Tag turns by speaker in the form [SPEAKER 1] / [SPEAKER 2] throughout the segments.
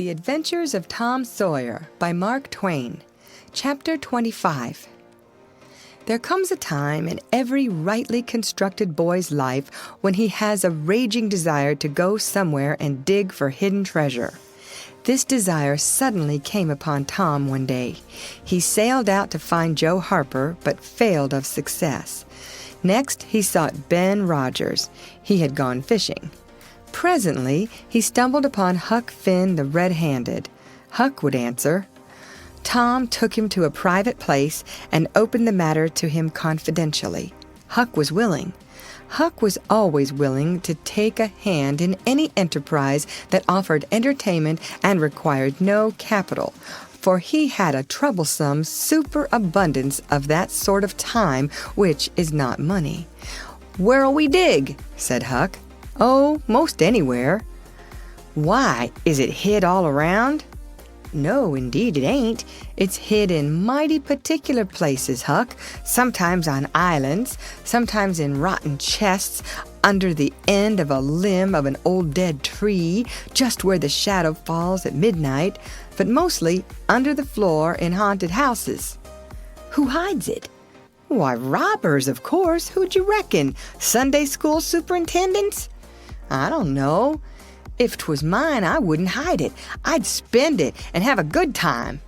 [SPEAKER 1] The Adventures of Tom Sawyer by Mark Twain. Chapter 25. There comes a time in every rightly constructed boy's life when he has a raging desire to go somewhere and dig for hidden treasure. This desire suddenly came upon Tom one day. He sailed out to find Joe Harper, but failed of success. Next, he sought Ben Rogers. He had gone fishing. Presently, he stumbled upon Huck Finn the red-handed. Huck would answer. Tom took him to a private place and opened the matter to him confidentially. Huck was willing. Huck was always willing to take a hand in any enterprise that offered entertainment and required no capital, for he had a troublesome superabundance of that sort of time which is not money. "Where'll we dig?" said Huck. "Oh, most anywhere." "Why, is it hid all around?" "No, indeed it ain't. It's hid in mighty particular places, Huck. Sometimes on islands, sometimes in rotten chests, under the end of a limb of an old dead tree, just where the shadow falls at midnight, but mostly under the floor in haunted houses." "Who hides it?" "Why, robbers, of course. Who'd you reckon? Sunday school superintendents?" "I don't know. If 'twas mine, I wouldn't hide it. I'd spend it and have a good time."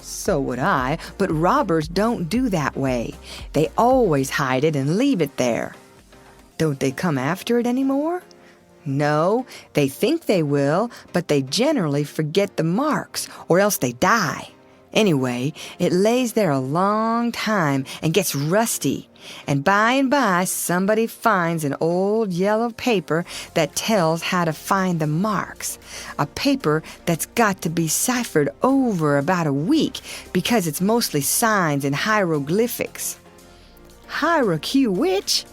[SPEAKER 1] "So would I, but robbers don't do that way. They always hide it and leave it there." "Don't they come after it any more?" "No, they think they will, but they generally forget the marks, or else they die. Anyway, it lays there a long time and gets rusty, and by somebody finds an old yellow paper that tells how to find the marks. A paper that's got to be ciphered over about a week because it's mostly signs and hieroglyphics." Which?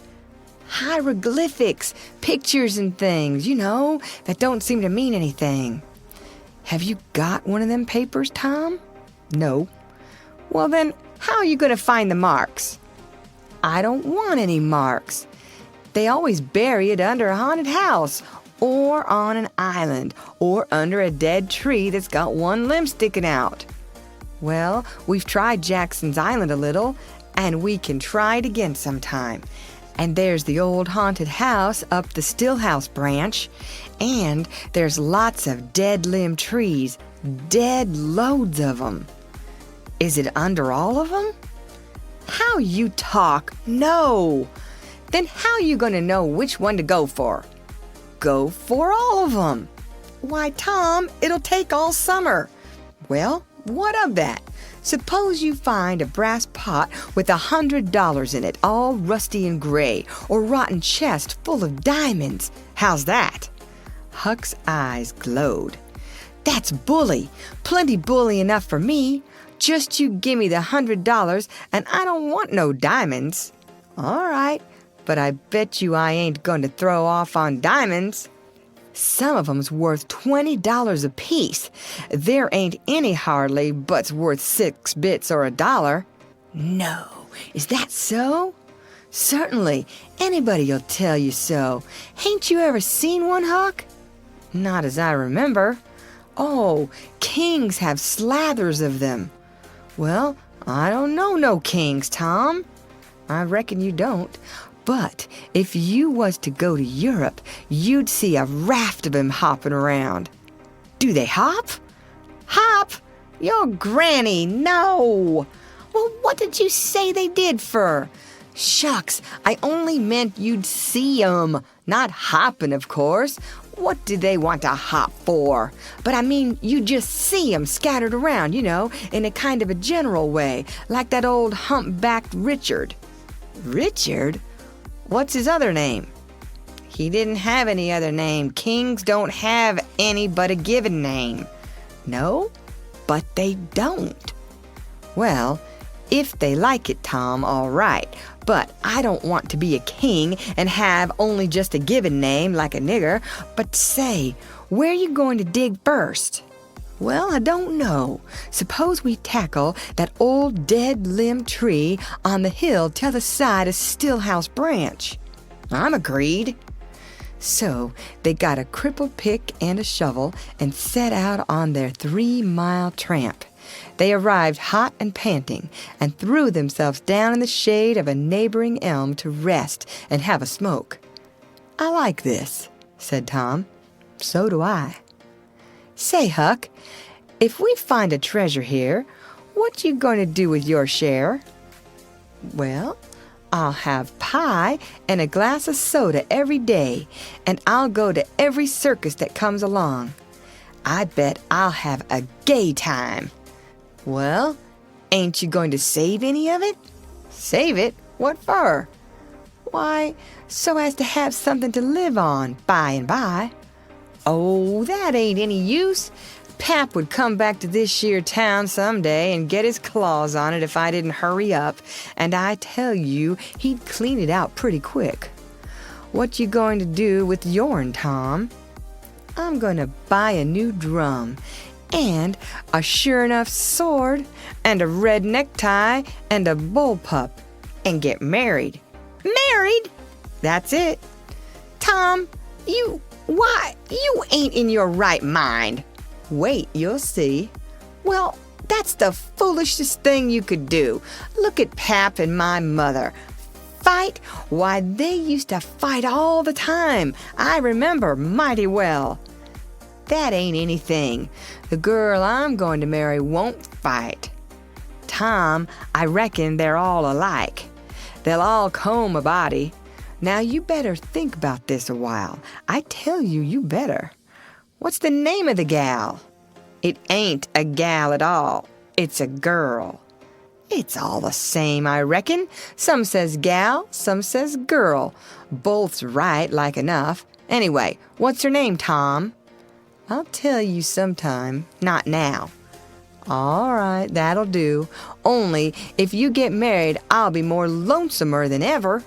[SPEAKER 1] Hieroglyphics, pictures and things, that don't seem to mean anything. "Have you got one of them papers, Tom?" "No." "Well then, how are you going to find the marks?" "I don't want any marks. They always bury it under a haunted house, or on an island, or under a dead tree that's got one limb sticking out." "Well, we've tried Jackson's Island a little, and we can try it again sometime. And there's the old haunted house up the Stillhouse branch, and there's lots of dead limb trees, dead loads of them." "Is it under all of them?" "How you talk! No!" "Then how you going to know which one to go for?" "Go for all of them." "Why, Tom, it'll take all summer." "Well, what of that? Suppose you find a brass pot with $100 in it, all rusty and gray, or rotten chest full of diamonds. How's that?" Huck's eyes glowed. "That's bully. Plenty bully enough for me. Just you gimme the $100, and I don't want no diamonds." "All right, but I bet you I ain't going to throw off on diamonds. Some of 'em's worth $20 apiece. There ain't any hardly but's worth 6 bits or $1. "No, is that so?" "Certainly. Anybody'll tell you so. Hain't you ever seen one, Huck?" "Not as I remember." "Oh, kings have slathers of them." "Well, I don't know no kings, Tom." "I reckon you don't. But if you was to go to Europe, you'd see a raft of 'em hopping around." "Do they hop?" "Hop? Your granny, no." "Well, what did you say they did for?" "Shucks, I only meant you'd see 'em. Not hopping, of course. What did they want to hop for? But I mean, you just see 'em scattered around, in a kind of a general way, like that old humpbacked Richard." "Richard? What's his other name?" "He didn't have any other name. Kings don't have any but a given name." "No, but they don't." "Well, if they like it, Tom, all right. But I don't want to be a king and have only just a given name like a nigger. But say, where you going to dig first?" "Well, I don't know. Suppose we tackle that old dead limb tree on the hill t'other side of Stillhouse branch." "I'm agreed." So they got a crippled pick and a shovel and set out on their 3-mile tramp. They arrived hot and panting and threw themselves down in the shade of a neighboring elm to rest and have a smoke. "I like this," said Tom. "So do I." "Say, Huck, if we find a treasure here, what you going to do with your share?" "Well, I'll have pie and a glass of soda every day, and I'll go to every circus that comes along. I bet I'll have a gay time." "Well, ain't you going to save any of it?" "Save it? What for?" "Why, so as to have something to live on by and by." "Oh, that ain't any use. Pap would come back to this here town someday and get his claws on it if I didn't hurry up, and I tell you, he'd clean it out pretty quick." "What you going to do with yourn, Tom?" "I'm going to buy a new drum, and a sure enough sword, and a red necktie, and a bullpup, and get married." "Married?" "That's it." "Tom, you ain't in your right mind." "Wait, you'll see." "Well, that's the foolishest thing you could do. Look at Pap and my mother. Fight? Why, they used to fight all the time. I remember mighty well." "That ain't anything. The girl I'm going to marry won't fight." "Tom, I reckon they're all alike. They'll all comb a body. Now you better think about this a while. I tell you, you better." "What's the name of the gal?" "It ain't a gal at all. It's a girl." "It's all the same, I reckon. Some says gal, some says girl. Both's right, like enough. Anyway, what's her name, Tom?" "I'll tell you sometime, not now." "All right, that'll do. Only, if you get married, I'll be more lonesomer than ever."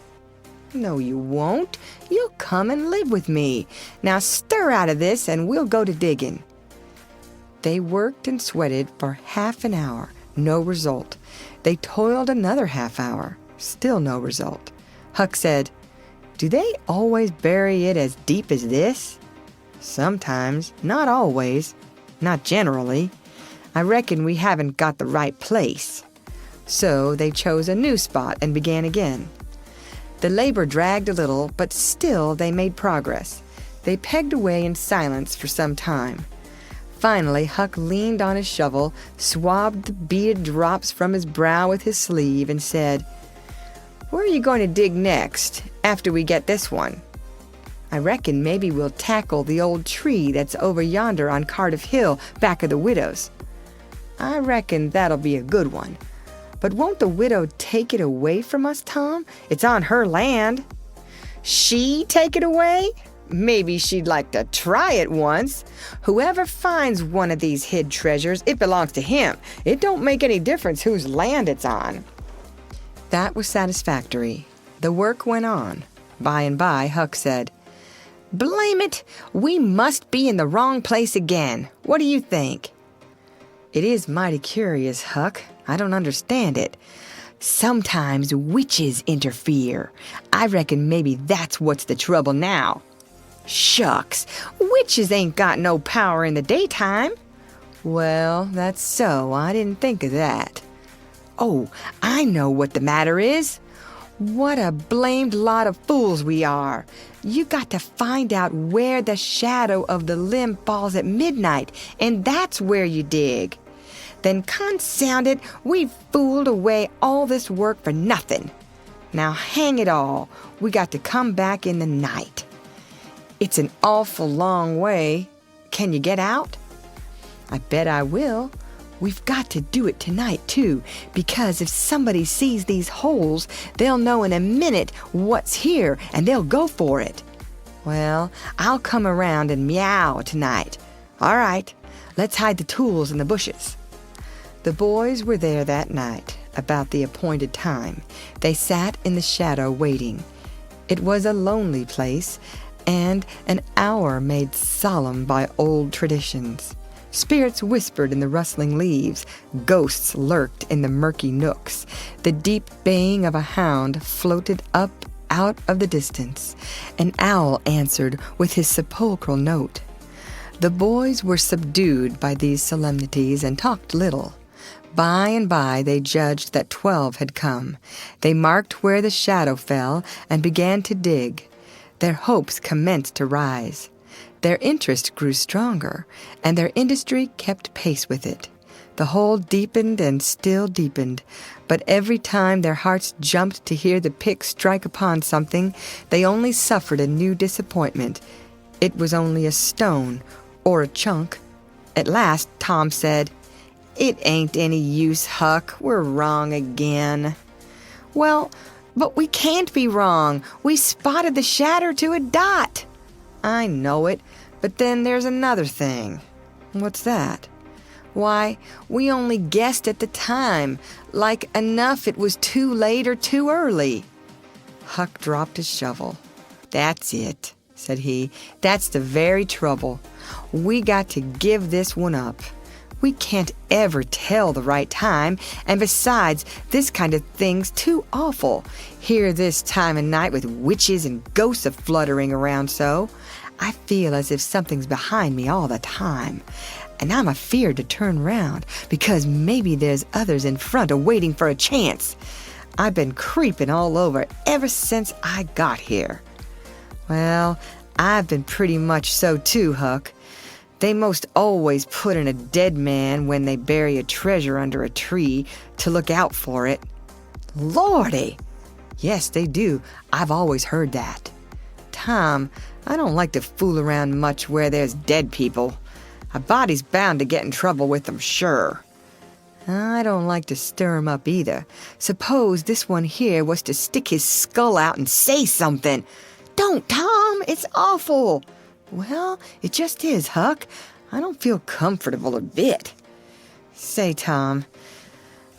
[SPEAKER 1] "No, you won't. You'll come and live with me. Now stir out of this and we'll go to digging." They worked and sweated for half an hour. No result. They toiled another half hour. Still no result. Huck said, "Do they always bury it as deep as this?" "Sometimes. Not always. Not generally. I reckon we haven't got the right place." So they chose a new spot and began again. The labor dragged a little, but still they made progress. They pegged away in silence for some time. Finally, Huck leaned on his shovel, swabbed the beaded drops from his brow with his sleeve, and said, "Where are you going to dig next, after we get this one?" "I reckon maybe we'll tackle the old tree that's over yonder on Cardiff Hill, back of the widow's." "I reckon that'll be a good one. But won't the widow take it away from us, Tom? It's on her land." "She take it away? Maybe she'd like to try it once. Whoever finds one of these hid treasures, it belongs to him. It don't make any difference whose land it's on." That was satisfactory. The work went on. By and by, Huck said, "Blame it, we must be in the wrong place again. What do you think?" "It is mighty curious, Huck. I don't understand it. Sometimes witches interfere. I reckon maybe that's what's the trouble now." "Shucks, witches ain't got no power in the daytime." "Well, that's so. I didn't think of that." "Oh, I know what the matter is. What a blamed lot of fools we are. You got to find out where the shadow of the limb falls at midnight, and that's where you dig. Then confound it, we've fooled away all this work for nothing. Now hang it all, we got to come back in the night. It's an awful long way. Can you get out?" "I bet I will. We've got to do it tonight, too, because if somebody sees these holes, they'll know in a minute what's here, and they'll go for it." "Well, I'll come around and meow tonight." "All right, let's hide the tools in the bushes." The boys were there that night, about the appointed time. They sat in the shadow waiting. It was a lonely place, and an hour made solemn by old traditions. Spirits whispered in the rustling leaves. Ghosts lurked in the murky nooks. The deep baying of a hound floated up out of the distance. An owl answered with his sepulchral note. The boys were subdued by these solemnities and talked little. By and by they judged that 12 had come. They marked where the shadow fell and began to dig. Their hopes commenced to rise. Their interest grew stronger, and their industry kept pace with it. The hole deepened and still deepened, but every time their hearts jumped to hear the pick strike upon something, they only suffered a new disappointment. It was only a stone or a chunk. At last Tom said, "It ain't any use, Huck. We're wrong again." "Well, but we can't be wrong. We spotted the shatter to a dot." "I know it, but then there's another thing." "What's that?" "Why, we only guessed at the time, like enough it was too late or too early." Huck dropped his shovel. "That's it," said he. "That's the very trouble. We got to give this one up. We can't ever tell the right time, and besides, this kind of thing's too awful. Here this time of night with witches and ghosts a-fluttering around so. I feel as if something's behind me all the time, and I'm afeard to turn round, because maybe there's others in front a-waiting for a chance. I've been creeping all over ever since I got here." "Well, I've been pretty much so too, Huck. They most always put in a dead man when they bury a treasure under a tree to look out for it." "Lordy!" "Yes, they do. I've always heard that." "Tom, I don't like to fool around much where there's dead people. A body's bound to get in trouble with them, sure." "I don't like to stir 'em up either. Suppose this one here was to stick his skull out and say something." "Don't, Tom! It's awful." "Well, it just is, Huck. I don't feel comfortable a bit." "Say, Tom,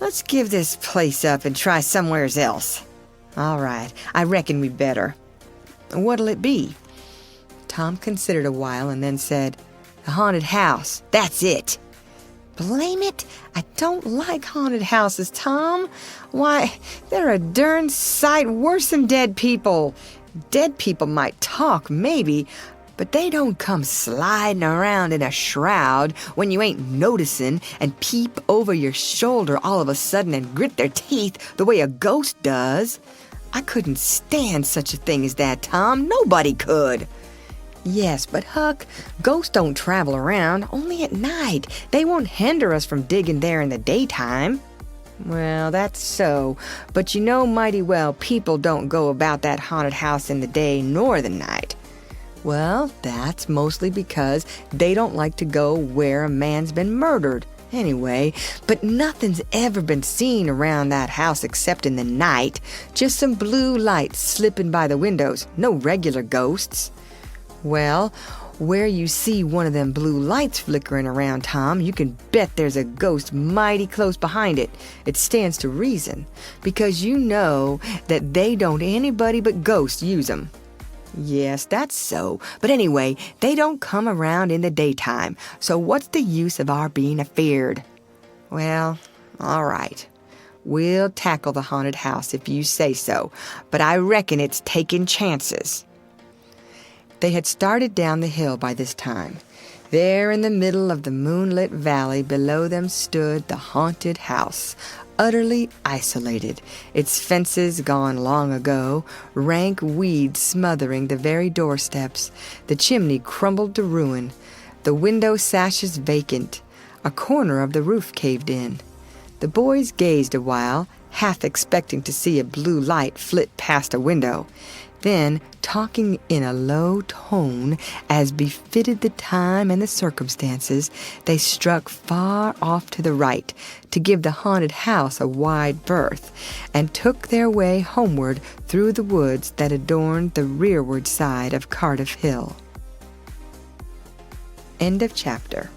[SPEAKER 1] let's give this place up and try somewheres else." "All right, I reckon we better." "What'll it be?" Tom considered a while and then said, "A haunted house. That's it." "Blame it, I don't like haunted houses, Tom. Why, they're a darn sight worse than dead people. Dead people might talk, maybe, but they don't come sliding around in a shroud when you ain't noticing and peep over your shoulder all of a sudden and grit their teeth the way a ghost does. I couldn't stand such a thing as that, Tom. Nobody could." "Yes, but Huck, ghosts don't travel around, only at night. They won't hinder us from digging there in the daytime." "Well, that's so, but you know mighty well people don't go about that haunted house in the day nor the night." "Well, that's mostly because they don't like to go where a man's been murdered. Anyway, but nothing's ever been seen around that house except in the night. Just some blue lights slipping by the windows. No regular ghosts." "Well, where you see one of them blue lights flickering around, Tom, you can bet there's a ghost mighty close behind it. It stands to reason, because you know that they don't anybody but ghosts use 'em." "Yes, that's so. But anyway, they don't come around in the daytime, so what's the use of our being afeard?" "Well, all right. We'll tackle the haunted house if you say so, but I reckon it's taking chances." They had started down the hill by this time. There in the middle of the moonlit valley below them stood the haunted house, utterly isolated, its fences gone long ago, rank weeds smothering the very doorsteps, the chimney crumbled to ruin, the window sashes vacant, a corner of the roof caved in. The boys gazed a while, half expecting to see a blue light flit past a window. Then, talking in a low tone, as befitted the time and the circumstances, they struck far off to the right, to give the haunted house a wide berth, and took their way homeward through the woods that adorned the rearward side of Cardiff Hill. End of chapter.